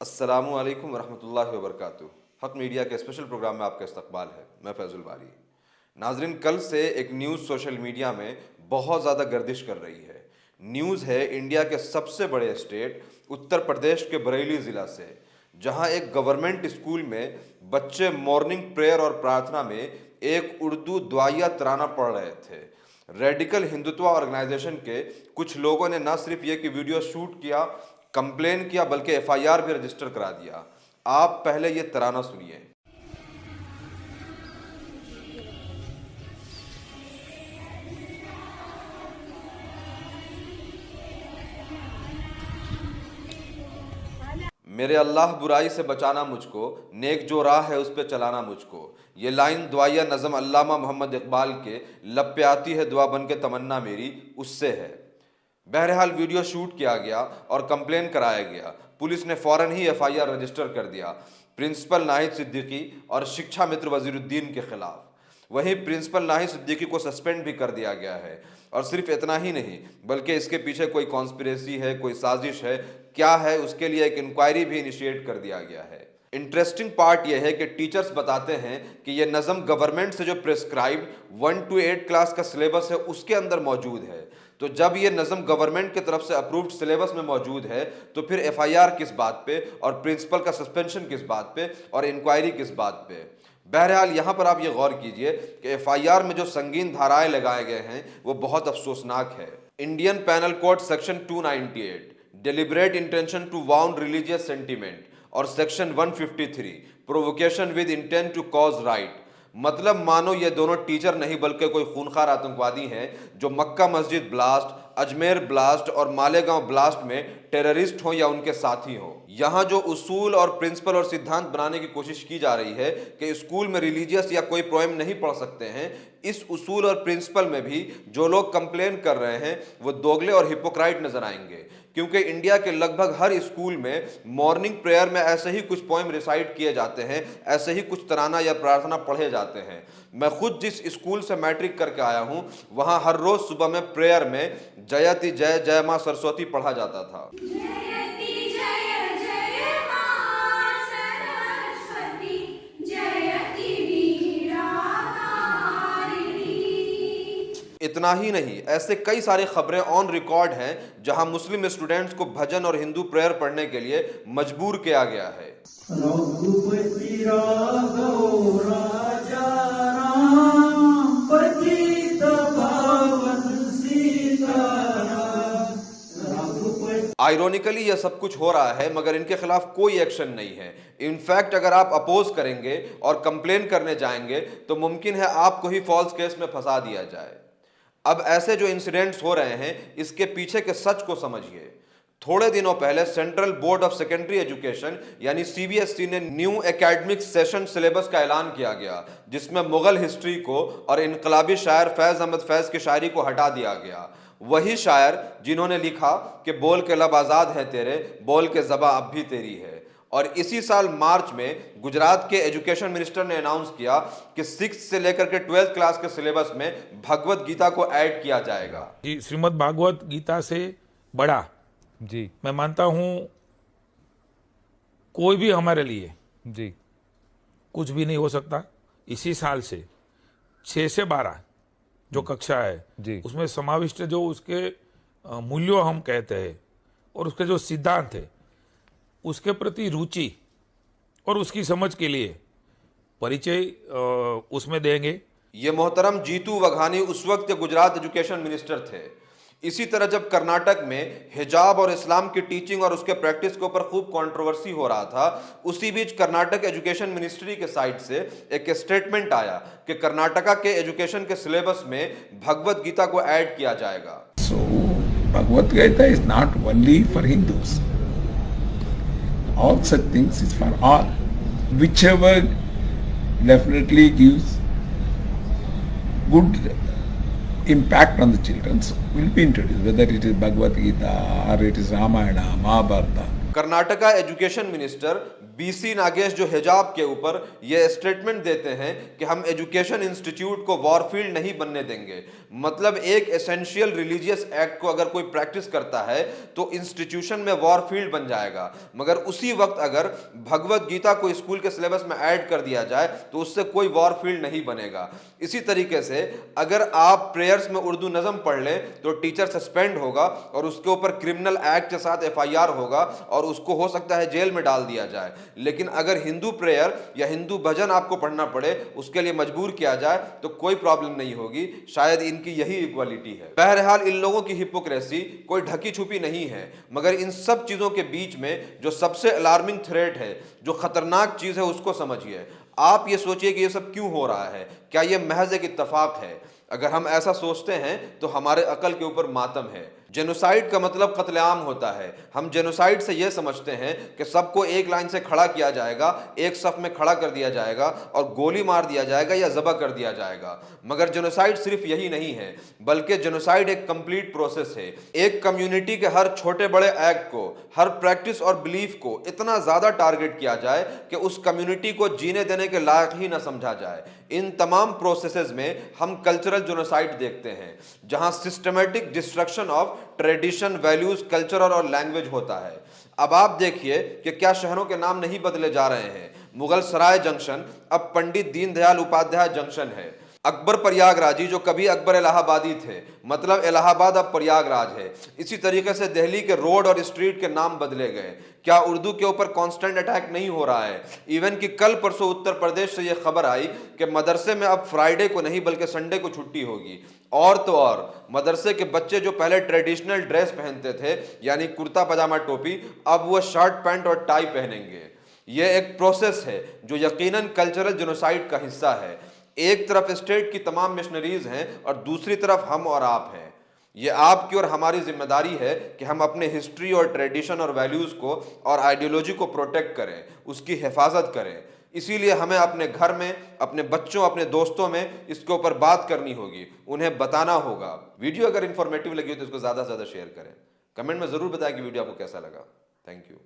अस्सलामु अलैकुम वरहमतुल्लाहि वबरकातुहू। हक मीडिया के स्पेशल प्रोग्राम में आपका इस्तकबाल है। मैं फैजुल बारी। नाजरीन, कल से एक न्यूज़ सोशल मीडिया में बहुत ज़्यादा गर्दिश कर रही है। न्यूज़ है इंडिया के सबसे बड़े स्टेट उत्तर प्रदेश के बरेली ज़िला से, जहां एक गवर्नमेंट स्कूल में बच्चे मॉर्निंग प्रेयर और प्रार्थना में एक उर्दू दुआया तराना पढ़ रहे थे। रेडिकल हिंदुत्व ऑर्गेनाइजेशन के कुछ लोगों ने न सिर्फ ये कि वीडियो शूट किया, कंप्लेन किया, बल्कि एफआईआर भी रजिस्टर करा दिया। आप पहले ये तराना सुनिए। मेरे अल्लाह बुराई से बचाना मुझको, नेक जो राह है उस पे चलाना मुझको। ये लाइन दुआया नज़म अल्लामा मोहम्मद इकबाल के लब पे आती है दुआ बन के तमन्ना मेरी, उससे है। बहरहाल वीडियो शूट किया गया और कंप्लेन कराया गया। पुलिस ने फ़ौरन ही एफआईआर रजिस्टर कर दिया प्रिंसिपल नाहिद सिद्दीकी और शिक्षा मित्र वजीरुद्दीन के खिलाफ। वहीं प्रिंसिपल नाहिद सिद्दीकी को सस्पेंड भी कर दिया गया है। और सिर्फ इतना ही नहीं, बल्कि इसके पीछे कोई कॉन्स्पिरेसी है, कोई साजिश है, क्या है, उसके लिए एक इंक्वायरी भी इनिशिएट कर दिया गया है। इंटरेस्टिंग पार्ट यह है कि टीचर्स बताते हैं कि यह नज़म गवर्नमेंट से जो प्रिस्क्राइब्ड 1 to 8 क्लास का सिलेबस है उसके अंदर मौजूद है। तो जब ये नज़म गवर्नमेंट की तरफ से अप्रूव्ड सिलेबस में मौजूद है तो फिर एफआईआर किस बात पे, और प्रिंसिपल का सस्पेंशन किस बात पे, और इंक्वायरी किस बात पे। बहरहाल यहाँ पर आप ये गौर कीजिए कि एफआईआर में जो संगीन धाराएं लगाए गए हैं वो बहुत अफसोसनाक है। Indian penal code section 298 deliberate intention to wound religious sentiment, और section 153 provocation with intent to cause riot. मतलब मानो ये दोनों टीचर नहीं बल्कि कोई खूनखार आतंकवादी हैं जो मक्का मस्जिद ब्लास्ट, अजमेर ब्लास्ट और मालेगांव ब्लास्ट में टेररिस्ट हों या उनके साथी हों। यहाँ जो उसूल और प्रिंसिपल और सिद्धांत बनाने की कोशिश की जा रही है कि स्कूल में रिलीजियस या कोई पोएम नहीं पढ़ सकते हैं, इस उसूल और प्रिंसिपल में भी जो लोग कंप्लेन कर रहे हैं वो दोगले और हिपोक्राइट नजर आएंगे। क्योंकि इंडिया के लगभग हर स्कूल में मॉर्निंग प्रेयर में ऐसे ही कुछ पोएम रिसाइट किए जाते हैं, ऐसे ही कुछ तराना या प्रार्थना पढ़े जाते हैं। मैं खुद जिस स्कूल से मैट्रिक करके आया हूं, वहां हर रोज सुबह में प्रेयर में जयति जय जय मां सरस्वती पढ़ा जाता था। इतना ही नहीं, ऐसे कई सारी खबरें ऑन रिकॉर्ड हैं जहां मुस्लिम स्टूडेंट्स को भजन और हिंदू प्रेयर पढ़ने के लिए मजबूर किया गया है। आयरोनिकली यह सब कुछ हो रहा है मगर इनके खिलाफ कोई एक्शन नहीं है। इनफैक्ट अगर आप अपोज करेंगे और कंप्लेन करने जाएंगे तो मुमकिन है आपको ही फॉल्स केस में फंसा दिया जाए। अब ऐसे जो इंसिडेंट्स हो रहे हैं इसके पीछे के सच को समझिए। थोड़े दिनों पहले central board of secondary education यानी सीबीएसई ने न्यू एकेडमिक सेशन सिलेबस का ऐलान किया गया, जिसमें मुगल हिस्ट्री को और इनकलाबी शायर फैज अहमद फैज की शायरी को हटा दिया गया। वही शायर जिन्होंने लिखा कि बोल के लब आज़ाद है तेरे, बोल के ज़बा अब भी तेरी है। और इसी साल मार्च में गुजरात के एजुकेशन मिनिस्टर ने अनाउंस किया कि 6th से लेकर के 12th क्लास के सिलेबस में भगवत गीता को ऐड किया जाएगा। जी, श्रीमद् भागवत गीता से बड़ा जी मैं मानता हूँ कोई भी हमारे लिए जी कुछ भी नहीं हो सकता। इसी साल से 6 से 12 जो कक्षा है जी उसमें समाविष्ट जो उसके मूल्यों हम कहते हैं और उसके जो सिद्धांत है उसके प्रति रुचि और उसकी समझ के लिए परिचय उसमें देंगे। ये मोहतरम जीतू वघानी उस वक्त के गुजरात एजुकेशन मिनिस्टर थे। इसी तरह जब कर्नाटक में हिजाब और इस्लाम की टीचिंग और उसके प्रैक्टिस के ऊपर खूब कंट्रोवर्सी हो रहा था, उसी बीच कर्नाटक एजुकेशन मिनिस्ट्री के साइड से एक स्टेटमेंट आया कि कर्नाटका के एजुकेशन के सिलेबस में भगवत गीता को ऐड किया जाएगा। So Bhagavad Gita is not only for Hindus. All such things is for all. Whichever definitely gives good impact on the children will be introduced, whether it is Bhagavad Gita or it is Ramayana, Mahabharata. Karnataka education minister BC Nagesh जो हिजाब के ऊपर ये statement देते हैं कि हम education institute को वॉरफील्ड नहीं बनने देंगे। मतलब एक एसेंशियल रिलीजियस एक्ट को अगर कोई प्रैक्टिस करता है तो इंस्टीट्यूशन में वॉरफील्ड बन जाएगा, मगर उसी वक्त अगर भगवत गीता को स्कूल के सिलेबस में ऐड कर दिया जाए तो उससे कोई वॉरफील्ड नहीं बनेगा। इसी तरीके से अगर आप प्रेयर्स में उर्दू नज़म पढ़ लें तो टीचर सस्पेंड होगा और उसके ऊपर क्रिमिनल एक्ट के साथ FIR होगा और उसको हो सकता है जेल में डाल दिया जाए। लेकिन अगर हिंदू प्रेयर या हिंदू भजन आपको पढ़ना पड़े, उसके लिए मजबूर किया जाए तो कोई प्रॉब्लम नहीं होगी। शायद इनकी यही इक्वालिटी है। बहरहाल इन लोगों की हिपोक्रेसी कोई ढकी छुपी नहीं है, मगर इन सब चीजों के बीच में जो सबसे अलार्मिंग थ्रेट है, जो खतरनाक चीज है, उसको समझिए। आप ये सोचिए कि ये सब क्यों हो रहा है। क्या ये महज एक इत्तेफाक है? अगर हम ऐसा सोचते हैं तो हमारे अकल के ऊपर मातम है। जेनोसाइड का मतलब कत्लेआम होता है। हम जेनोसाइड से यह समझते हैं कि सबको एक लाइन से खड़ा किया जाएगा, एक सफ में खड़ा कर दिया जाएगा और गोली मार दिया जाएगा या ज़बह कर दिया जाएगा। मगर जेनोसाइड सिर्फ यही नहीं है, बल्कि जेनोसाइड एक कंप्लीट प्रोसेस है। एक कम्युनिटी के हर छोटे बड़े एक्ट को, हर प्रैक्टिस और बिलीफ को इतना ज़्यादा टारगेट किया जाए कि उस कम्युनिटी को जीने देने के लायक ही ना समझा जाए। इन तमाम प्रोसेसेस में हम कल्चरल जेनोसाइड देखते हैं, जहां systematic destruction of tradition, values, culture और लैंग्वेज होता है। अब आप देखिए कि क्या शहरों के नाम नहीं बदले जा रहे हैं। मुगल सराय जंक्शन अब पंडित दीनदयाल उपाध्याय जंक्शन है। अकबर प्रयागराजी जो कभी अकबर इलाहाबादी थे, मतलब इलाहाबाद अब प्रयागराज है। इसी तरीके से दिल्ली के रोड और स्ट्रीट के नाम बदले गए। क्या उर्दू के ऊपर कांस्टेंट अटैक नहीं हो रहा है? इवन कि कल परसों उत्तर प्रदेश से यह खबर आई कि मदरसे में अब फ्राइडे को नहीं बल्कि संडे को छुट्टी होगी। और तो और मदरसे के बच्चे जो पहले ट्रेडिशनल ड्रेस पहनते थे, यानी कुर्ता पजामा टोपी, अब वो शर्ट पैंट और टाई पहनेंगे। यह एक प्रोसेस है जो यकीनन कल्चरल जेनोसाइड का हिस्सा है। एक तरफ स्टेट की तमाम मिशनरीज हैं और दूसरी तरफ हम और आप हैं। ये आपकी और हमारी जिम्मेदारी है कि हम अपने हिस्ट्री और ट्रेडिशन और वैल्यूज को और आइडियोलॉजी को प्रोटेक्ट करें, उसकी हिफाजत करें। इसीलिए हमें अपने घर में, अपने बच्चों, अपने दोस्तों में इसके ऊपर बात करनी होगी, उन्हें बताना होगा। वीडियो अगर इंफॉर्मेटिव लगी हो तो इसको ज़्यादा से ज़्यादा शेयर करें। कमेंट में ज़रूर बताएं कि वीडियो आपको कैसा लगा। Thank you.